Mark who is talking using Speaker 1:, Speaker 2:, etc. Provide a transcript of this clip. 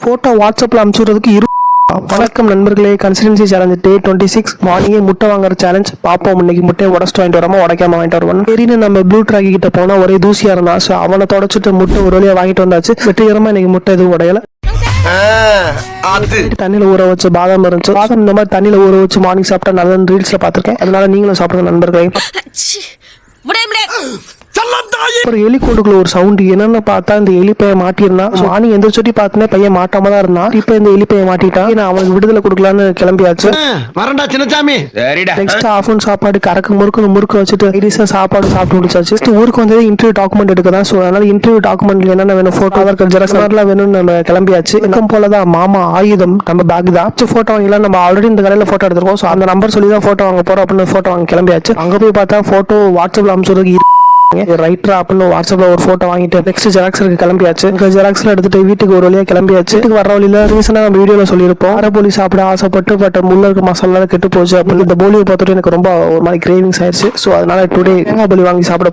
Speaker 1: Photo வாட்ஸ்அப்ல அனுப்பிச்சுறதுக்கு வணக்கம் நண்பர்களே, கன்சிஸ்டன்சி சேலஞ்ச் டே 26 மார்னிங்கே முட்டை வாங்குற சேலஞ்ச் பார்ப்போம். இன்னைக்கு முட்டையை உடச்சிட்டு வாங்கிட்டு வராம உடைக்காம வாங்கிட்டு வருவான். சரின்னு நம்ம ப்ளூ ட்ராக்கி கிட்ட போனா ஒரே தூசியா இருந்தா, ஸோ அவனை தொடச்சிட்டு முட்டை ஒரு வழியா வாங்கிட்டு வந்தாச்சு. வெற்றிகரமா இன்னைக்கு முட்டை எதுவும் உடையல. தண்ணியில ஊற வச்சு பாதாம் இருந்துச்சு. பாதாம் இந்த மாதிரி தண்ணியில ஊற வச்சு மார்னிங் சாப்பிட்டா நல்ல ரீல்ஸ்ல பாத்திருக்கேன். அதனால நீங்களும் சாப்பிடுங்க நண்பர்களே. ஒரு எலி கூண்டுக்குள்ள ஒரு சவுண்ட் என்னன்னு பார்த்தா இந்த எலி பைய மாட்டிருந்தான். மார்னிங் எந்த சுட்டி பார்த்தனே பையன் மாட்டாம தான் இருந்தான். இப்ப இந்த எலி பைய மாட்டிட்டான். நான் அவனுக்கு விடுதலை கொடுக்கலான்னு கிளம்பியாச்சு. நெக்ஸ்ட் ஆஃப்டர்நூன் சாப்பாடு கறக்கு முறுக்கு வச்சுட்டு ஐடிஸா சாப்பாடு சாப்பிட்டு முடிச்சாச்சு. ஊருக்கு வந்து இன்டர்வியூ டாக்குமெண்ட் எடுக்கதான். ஸோ அதனால இன்டர்வியூ டாக்குமெண்ட்ல என்னென்ன வேணும், போட்டோ ஆதார் கார்டு ஜெராக்ஸ் மாதிரிலாம் வேணும்னு நம்ம கிளம்பியாச்சு. இன்னும் போலதான் மாமா ஆயுதம் நம்ம பேக் தான். போட்டோ வாங்கலாம். நம்ம ஆல்ரெடி இந்த கடையில போட்டோ எடுத்திருக்கோம். ஸோ அந்த நம்பர் சொல்லி தான் போட்டோ வாங்க போறோம் அப்படின்னு போட்டோ வாங்க கிளம்பியாச்சு. அங்க போய் பார்த்தா போட்டோ வாட்ஸ்அப்ல அனுப்பிச்சுறதுக்கு ரைட்டர் அப்படின்னு வாட்ஸ்அப்ல ஒரு போட்டோ வாங்கிட்டு நெக்ஸ்ட் ஜெராக்ஸருக்கு கிளம்பியாச்சு. ஜெராக்ஸ்ல எடுத்துட்டு வீட்டுக்கு ஒரு வழியா கிளம்பியாச்சு. வீட்டுக்கு வர வழியில ரீசனா நம்ம வீடியோல சொல்லியிருப்போம், அரை போலி சாப்பிட ஆசைப்பட்டு பட் முள்ள இருக்க மசாலா கெட்டு போச்சு அப்படின்னு. இந்த போலியை பார்த்துட்டு எனக்கு ரொம்ப ஒரு மாதிரி கிரேவிங்ஸ் ஆயிடுச்சு. ஸோ அதனால டுடே தேங்காய் போலி வாங்கி சாப்பிட